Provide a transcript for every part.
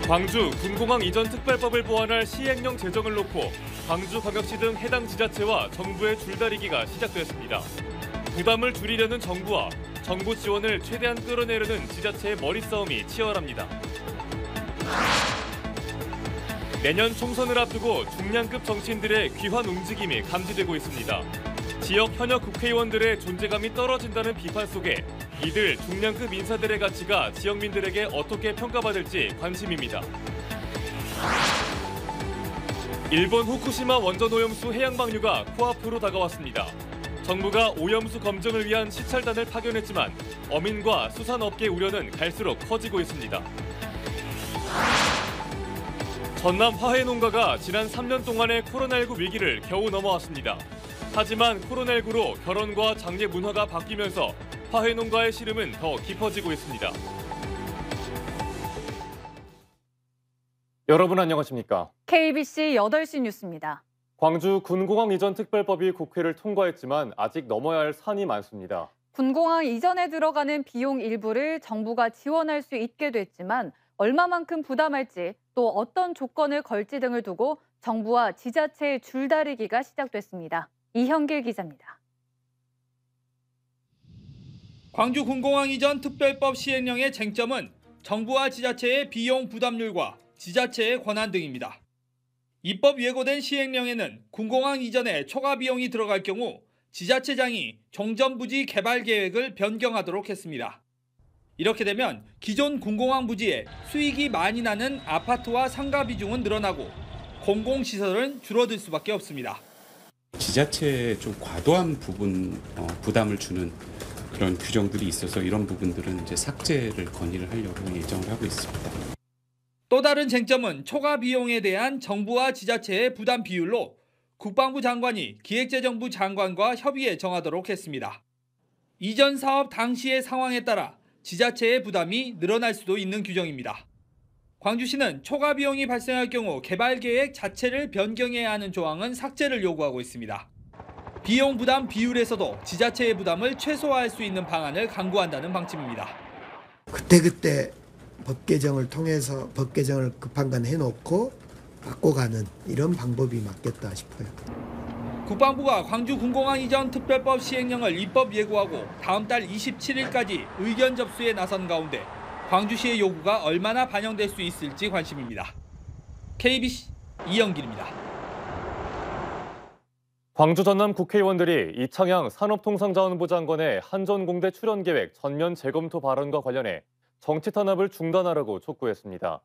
광주 군공항 이전 특별법을 보완할 시행령 제정을 놓고 광주광역시 등 해당 지자체와 정부의 줄다리기가 시작됐습니다. 부담을 줄이려는 정부와 정부 지원을 최대한 끌어내려는 지자체의 머리싸움이 치열합니다. 내년 총선을 앞두고 중량급 정치인들의 귀환 움직임이 감지되고 있습니다. 지역 현역 국회의원들의 존재감이 떨어진다는 비판 속에 이들 중량급 인사들의 가치가 지역민들에게 어떻게 평가받을지 관심입니다. 일본 후쿠시마 원전 오염수 해양 방류가 코앞으로 다가왔습니다. 정부가 오염수 검증을 위한 시찰단을 파견했지만 어민과 수산업계 우려는 갈수록 커지고 있습니다. 전남 화훼 농가가 지난 3년 동안의 코로나19 위기를 겨우 넘어왔습니다. 하지만 코로나19로 결혼과 장례 문화가 바뀌면서 화훼 농가의 시름은 더 깊어지고 있습니다. 여러분 안녕하십니까? KBC 8시 뉴스입니다. 광주 군공항 이전 특별법이 국회를 통과했지만 아직 넘어야 할 산이 많습니다. 군공항 이전에 들어가는 비용 일부를 정부가 지원할 수 있게 됐지만 얼마만큼 부담할지 또 어떤 조건을 걸지 등을 두고 정부와 지자체의 줄다리기가 시작됐습니다. 이형길 기자입니다. 광주 군공항 이전 특별법 시행령의 쟁점은 정부와 지자체의 비용 부담률과 지자체의 권한 등입니다. 입법 예고된 시행령에는 군공항 이전에 초과 비용이 들어갈 경우 지자체장이 종전부지 개발 계획을 변경하도록 했습니다. 이렇게 되면 기존 군공항 부지에 수익이 많이 나는 아파트와 상가 비중은 늘어나고 공공시설은 줄어들 수밖에 없습니다. 지자체에 좀 과도한 부담을 주는 그런 규정들이 있어서 이런 부분들은 이제 삭제를 건의를 하려고 예정을 하고 있습니다. 또 다른 쟁점은 초과 비용에 대한 정부와 지자체의 부담 비율로 국방부 장관이 기획재정부 장관과 협의해 정하도록 했습니다. 이전 사업 당시의 상황에 따라 지자체의 부담이 늘어날 수도 있는 규정입니다. 광주시는 초과 비용이 발생할 경우 개발 계획 자체를 변경해야 하는 조항은 삭제를 요구하고 있습니다. 비용 부담 비율에서도 지자체의 부담을 최소화할 수 있는 방안을 강구한다는 방침입니다. 그때그때 법 개정을 통해서 법 개정을 급한간 해놓고 바꿔가는 이런 방법이 맞겠다 싶어요. 국방부가 광주 군공항 이전 특별법 시행령을 입법 예고하고 다음 달 27일까지 의견 접수에 나선 가운데 광주시의 요구가 얼마나 반영될 수 있을지 관심입니다. KBC 이영길입니다. 광주 전남 국회의원들이 이창양 산업통상자원부 장관의 한전공대 출연 계획 전면 재검토 발언과 관련해 정치 탄압을 중단하라고 촉구했습니다.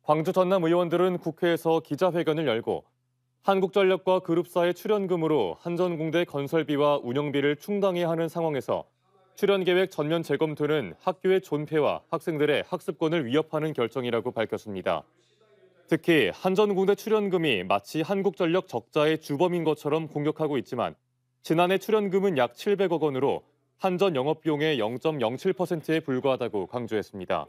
광주 전남 의원들은 국회에서 기자회견을 열고 한국전력과 그룹사의 출연금으로 한전공대 건설비와 운영비를 충당해야 하는 상황에서 출연 계획 전면 재검토는 학교의 존폐와 학생들의 학습권을 위협하는 결정이라고 밝혔습니다. 특히 한전공대 출연금이 마치 한국전력 적자의 주범인 것처럼 공격하고 있지만 지난해 출연금은 약 700억 원으로 한전 영업비용의 0.07%에 불과하다고 강조했습니다.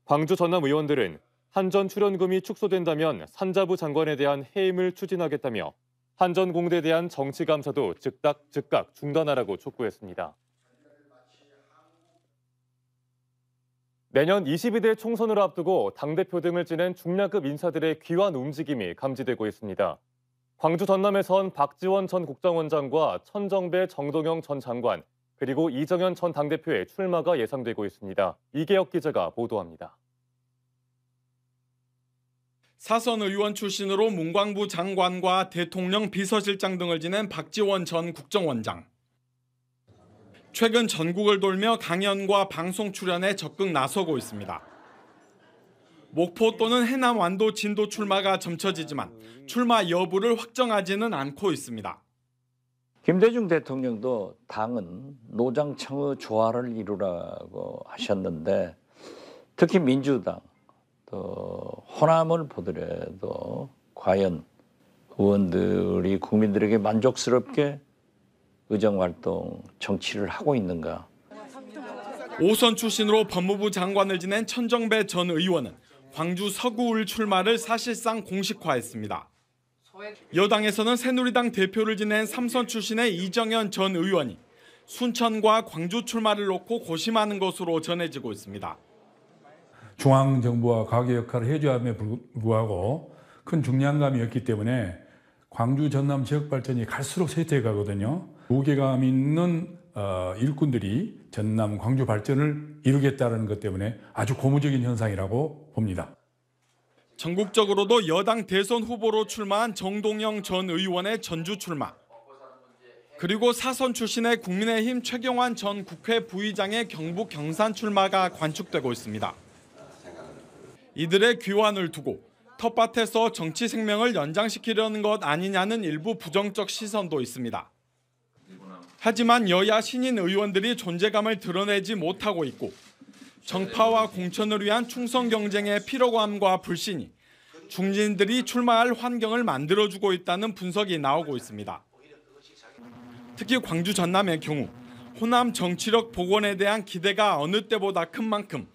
광주 전남 의원들은 한전 출연금이 축소된다면 산자부 장관에 대한 해임을 추진하겠다며 한전공대에 대한 정치 감사도 즉각 중단하라고 촉구했습니다. 내년 22대 총선을 앞두고 당대표 등을 지낸 중량급 인사들의 귀환 움직임이 감지되고 있습니다. 광주 전남에선 박지원 전 국정원장과 천정배 정동영 전 장관, 그리고 이정현 전 당대표의 출마가 예상되고 있습니다. 이계혁 기자가 보도합니다. 사선 의원 출신으로 문광부 장관과 대통령 비서실장 등을 지낸 박지원 전 국정원장. 최근 전국을 돌며 강연과 방송 출연에 적극 나서고 있습니다. 목포 또는 해남 완도 진도 출마가 점쳐지지만 출마 여부를 확정하지는 않고 있습니다. 김대중 대통령도 당은 노장청의 조화를 이루라고 하셨는데 특히 민주당 또 호남을 보더라도 과연 의원들이 국민들에게 만족스럽게 의정활동 정치를 하고 있는가. 오선 출신으로 법무부 장관을 지낸 천정배 전 의원은 광주 서구을 출마를 사실상 공식화했습니다. 여당에서는 새누리당 대표를 지낸 3선 출신의 이정현 전 의원이 순천과 광주 출마를 놓고 고심하는 것으로 전해지고 있습니다. 중앙정부와 가계 역할을 해줘야 함에 불구하고 큰 중량감이었기 때문에 광주 전남 지역 발전이 갈수록 쇠퇴해 가거든요. 무게감 있는 일꾼들이 전남 광주 발전을 이루겠다는 것 때문에 아주 고무적인 현상이라고 봅니다. 전국적으로도 여당 대선 후보로 출마한 정동영 전 의원의 전주 출마, 그리고 사선 출신의 국민의힘 최경환 전 국회 부의장의 경북 경산 출마가 관측되고 있습니다. 이들의 귀환을 두고 텃밭에서 정치 생명을 연장시키려는 것 아니냐는 일부 부정적 시선도 있습니다. 하지만 여야 신인 의원들이 존재감을 드러내지 못하고 있고 정파와 공천을 위한 충성 경쟁의 피로감과 불신이 중진들이 출마할 환경을 만들어주고 있다는 분석이 나오고 있습니다. 특히 광주 전남의 경우 호남 정치력 복원에 대한 기대가 어느 때보다 큰 만큼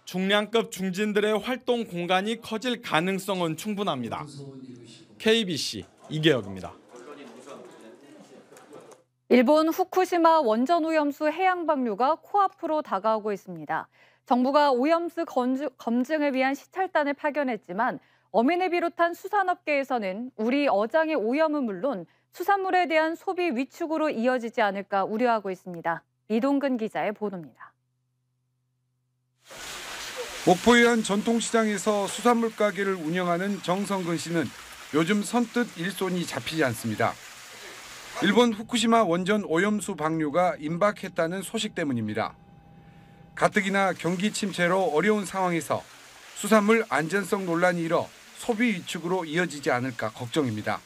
중량급 중진들의 활동 공간이 커질 가능성은 충분합니다. KBC 이계혁입니다. 일본 후쿠시마 원전 오염수 해양 방류가 코앞으로 다가오고 있습니다. 정부가 오염수 검증을 위한 시찰단을 파견했지만 어민을 비롯한 수산업계에서는 우리 어장의 오염은 물론 수산물에 대한 소비 위축으로 이어지지 않을까 우려하고 있습니다. 이동근 기자의 보도입니다. 목포의 한 전통시장에서 수산물 가게를 운영하는 정성근 씨는 요즘 선뜻 일손이 잡히지 않습니다. 일본 후쿠시마 원전 오염수 방류가 임박했다는 소식 때문입니다. 가뜩이나 경기 침체로 어려운 상황에서 수산물 안전성 논란이 일어 소비 위축으로 이어지지 않을까 걱정입니다.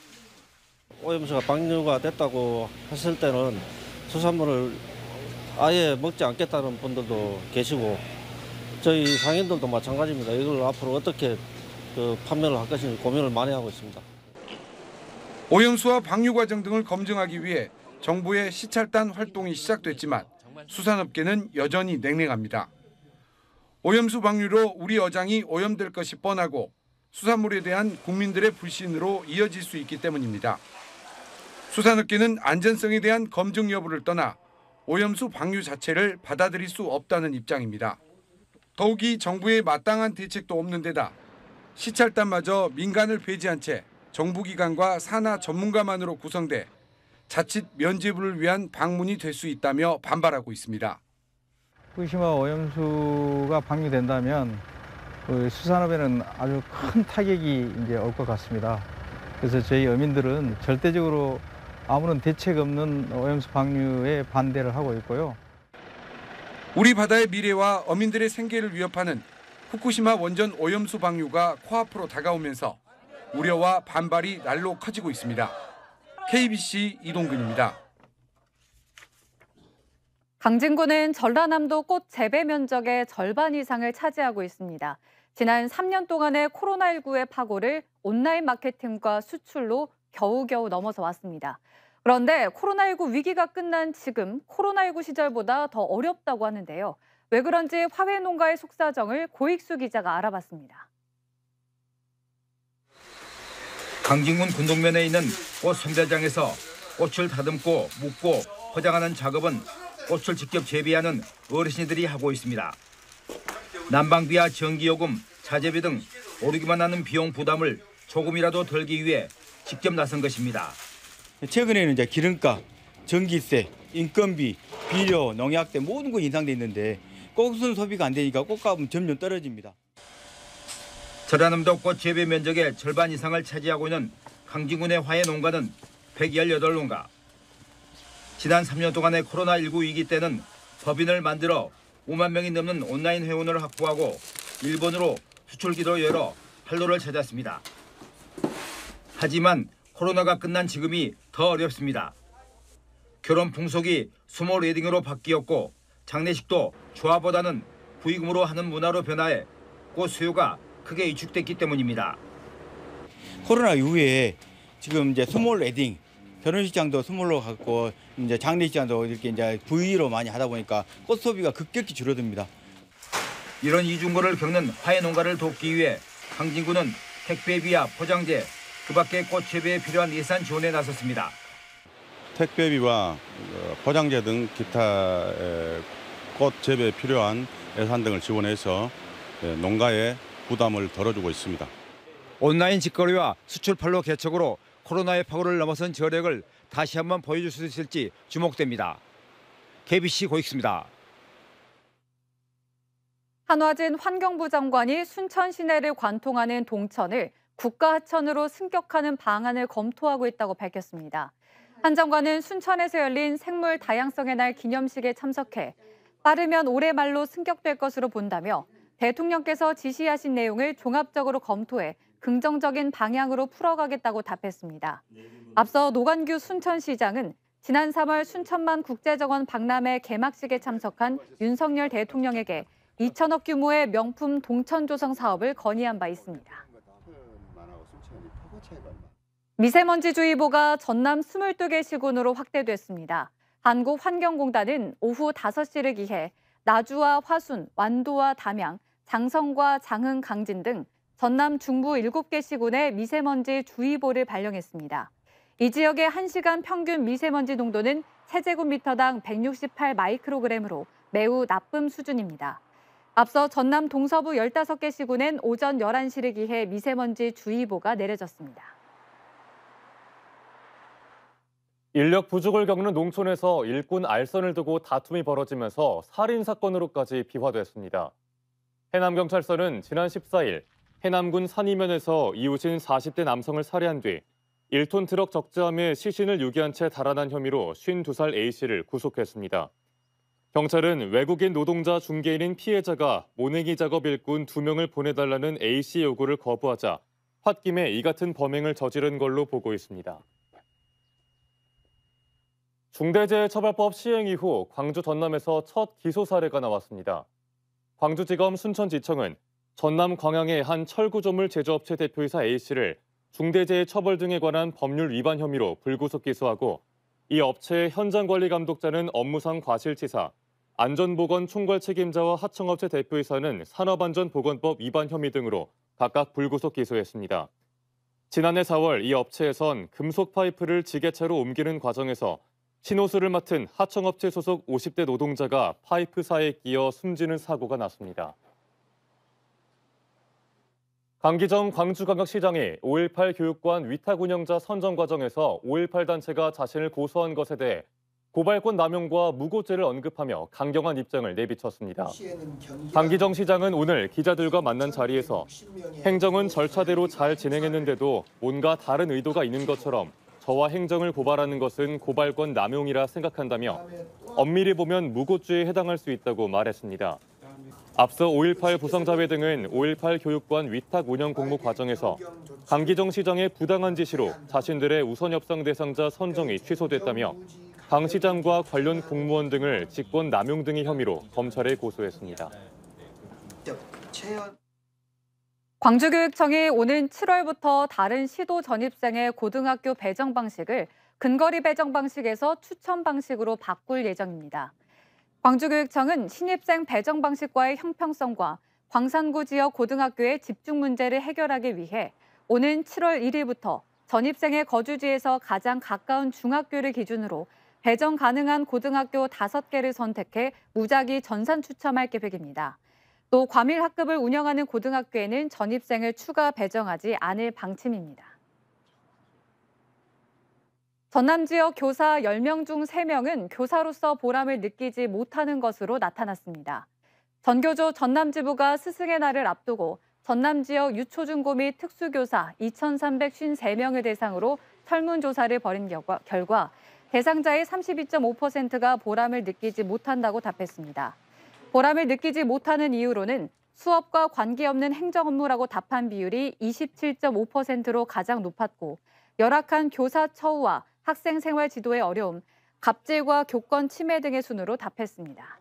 오염수가 방류가 됐다고 했을 때는 수산물을 아예 먹지 않겠다는 분들도 계시고 저희 상인들도 마찬가지입니다. 이걸 앞으로 어떻게 판매를 할 것인지 고민을 많이 하고 있습니다. 오염수와 방류 과정 등을 검증하기 위해 정부의 시찰단 활동이 시작됐지만 수산업계는 여전히 냉랭합니다. 오염수 방류로 우리 어장이 오염될 것이 뻔하고 수산물에 대한 국민들의 불신으로 이어질 수 있기 때문입니다. 수산업계는 안전성에 대한 검증 여부를 떠나 오염수 방류 자체를 받아들일 수 없다는 입장입니다. 더욱이 정부의 마땅한 대책도 없는 데다 시찰단마저 민간을 배제한 채 정부기관과 산하 전문가만으로 구성돼 자칫 면죄부를 위한 방문이 될 수 있다며 반발하고 있습니다. 후쿠시마 오염수가 방류된다면 수산업에는 아주 큰 타격이 이제 올 것 같습니다. 그래서 저희 어민들은 절대적으로 아무런 대책 없는 오염수 방류에 반대를 하고 있고요. 우리 바다의 미래와 어민들의 생계를 위협하는 후쿠시마 원전 오염수 방류가 코앞으로 다가오면서 우려와 반발이 날로 커지고 있습니다. KBC 이동근입니다. 강진구는 전라남도 꽃 재배 면적의 절반 이상을 차지하고 있습니다. 지난 3년 동안의 코로나19의 파고를 온라인 마케팅과 수출로 겨우겨우 넘어서 왔습니다. 그런데 코로나19 위기가 끝난 지금 코로나19 시절보다 더 어렵다고 하는데요. 왜 그런지 화훼 농가의 속사정을 고익수 기자가 알아봤습니다. 강진군 군동면에 있는 꽃 선별장에서 꽃을 다듬고 묶고 포장하는 작업은 꽃을 직접 재배하는 어르신들이 하고 있습니다. 난방비와 전기요금, 자재비 등 오르기만 하는 비용 부담을 조금이라도 덜기 위해 직접 나선 것입니다. 최근에는 이제 기름값, 전기세, 인건비, 비료, 농약 등 모든 거 인상돼 있는데 꽃은 소비가 안 되니까 꽃값은 점점 떨어집니다. 전라남도 꽃 재배 면적의 절반 이상을 차지하고 있는 강진군의 화훼 농가는 118농가. 지난 3년 동안의 코로나19 위기 때는 법인을 만들어 5만 명이 넘는 온라인 회원을 확보하고 일본으로 수출기도 열어 활로를 찾았습니다. 하지만 코로나가 끝난 지금이 더 어렵습니다. 결혼 풍속이 스몰 웨딩으로 바뀌었고 장례식도 조화보다는 부의금으로 하는 문화로 변화해 꽃 수요가 크게 위축됐기 때문입니다. 코로나 이후에 지금 이제 스몰 웨딩, 결혼식장도 스몰로 갖고 이제 장례식장도 이렇게 이제 부의로 많이 하다 보니까 꽃 소비가 급격히 줄어듭니다. 이런 이중고를 겪는 화훼 농가를 돕기 위해 강진구는 택배비와 포장재, 그밖에 꽃 재배에 필요한 예산 지원에 나섰습니다. 택배비와 포장재 등 기타 꽃 재배에 필요한 예산 등을 지원해서 농가에 부담을 덜어주고 있습니다. 온라인 직거래와 수출판로 개척으로 코로나의 파고를 넘어선 저력을 다시 한번 보여줄 수 있을지 주목됩니다. KBC 고익수입니다. 한화진 환경부 장관이 순천 시내를 관통하는 동천을 국가하천으로 승격하는 방안을 검토하고 있다고 밝혔습니다. 한 장관은 순천에서 열린 생물 다양성의 날 기념식에 참석해 빠르면 올해 말로 승격될 것으로 본다며 대통령께서 지시하신 내용을 종합적으로 검토해 긍정적인 방향으로 풀어가겠다고 답했습니다. 앞서 노관규 순천시장은 지난 3월 순천만 국제정원 박람회 개막식에 참석한 윤석열 대통령에게 2천억 규모의 명품 동천조성 사업을 건의한 바 있습니다. 미세먼지주의보가 전남 22개 시군으로 확대됐습니다. 한국환경공단은 오후 5시를 기해 나주와 화순, 완도와 담양, 장성과 장흥, 강진 등 전남 중부 7개 시군에 미세먼지 주의보를 발령했습니다. 이 지역의 1시간 평균 미세먼지 농도는 세제곱미터당 168 마이크로그램으로 매우 나쁨 수준입니다. 앞서 전남 동서부 15개 시군엔 오전 11시를 기해 미세먼지 주의보가 내려졌습니다. 인력 부족을 겪는 농촌에서 일꾼 알선을 두고 다툼이 벌어지면서 살인 사건으로까지 비화됐습니다. 해남경찰서는 지난 14일 해남군 산이면에서 이웃인 40대 남성을 살해한 뒤 1톤 트럭 적재함에 시신을 유기한 채 달아난 혐의로 52살 A씨를 구속했습니다. 경찰은 외국인 노동자 중개인인 피해자가 모내기 작업 일꾼 2명을 보내달라는 A씨 요구를 거부하자 홧김에 이 같은 범행을 저지른 걸로 보고 있습니다. 중대재해처벌법 시행 이후 광주 전남에서 첫 기소 사례가 나왔습니다. 광주지검 순천지청은 전남 광양의 한 철구조물 제조업체 대표이사 A씨를 중대재해처벌 등에 관한 법률 위반 혐의로 불구속 기소하고 이 업체의 현장관리감독자는 업무상 과실치사, 안전보건 총괄 책임자와 하청업체 대표이사는 산업안전보건법 위반 혐의 등으로 각각 불구속 기소했습니다. 지난해 4월 이 업체에선 금속 파이프를 지게차로 옮기는 과정에서 신호수를 맡은 하청업체 소속 50대 노동자가 파이프 사이에 끼어 숨지는 사고가 났습니다. 강기정 광주광역시장이 5.18 교육관 위탁 운영자 선정 과정에서 5.18 단체가 자신을 고소한 것에 대해 고발권 남용과 무고죄를 언급하며 강경한 입장을 내비쳤습니다. 강기정 시장은 오늘 기자들과 만난 자리에서 행정은 절차대로 잘 진행했는데도 뭔가 다른 의도가 있는 것처럼 저와 행정을 고발하는 것은 고발권 남용이라 생각한다며 엄밀히 보면 무고죄에 해당할 수 있다고 말했습니다. 앞서 5.18 부상자회 등은 5.18 교육관 위탁 운영 공모 과정에서 강기정 시장의 부당한 지시로 자신들의 우선 협상 대상자 선정이 취소됐다며 강 시장과 관련 공무원 등을 직권 남용 등의 혐의로 검찰에 고소했습니다. 광주교육청이 오는 7월부터 다른 시도 전입생의 고등학교 배정 방식을 근거리 배정 방식에서 추천 방식으로 바꿀 예정입니다. 광주교육청은 신입생 배정 방식과의 형평성과 광산구 지역 고등학교의 집중 문제를 해결하기 위해 오는 7월 1일부터 전입생의 거주지에서 가장 가까운 중학교를 기준으로 배정 가능한 고등학교 5개를 선택해 무작위 전산 추첨할 계획입니다. 또 과밀 학급을 운영하는 고등학교에는 전입생을 추가 배정하지 않을 방침입니다. 전남 지역 교사 10명 중 3명은 교사로서 보람을 느끼지 못하는 것으로 나타났습니다. 전교조 전남지부가 스승의 날을 앞두고 전남 지역 유초중고 및 특수교사 2,353명을 대상으로 설문조사를 벌인 결과 대상자의 32.5%가 보람을 느끼지 못한다고 답했습니다. 보람을 느끼지 못하는 이유로는 수업과 관계없는 행정 업무라고 답한 비율이 27.5%로 가장 높았고 열악한 교사 처우와 학생 생활 지도의 어려움, 갑질과 교권 침해 등의 순으로 답했습니다.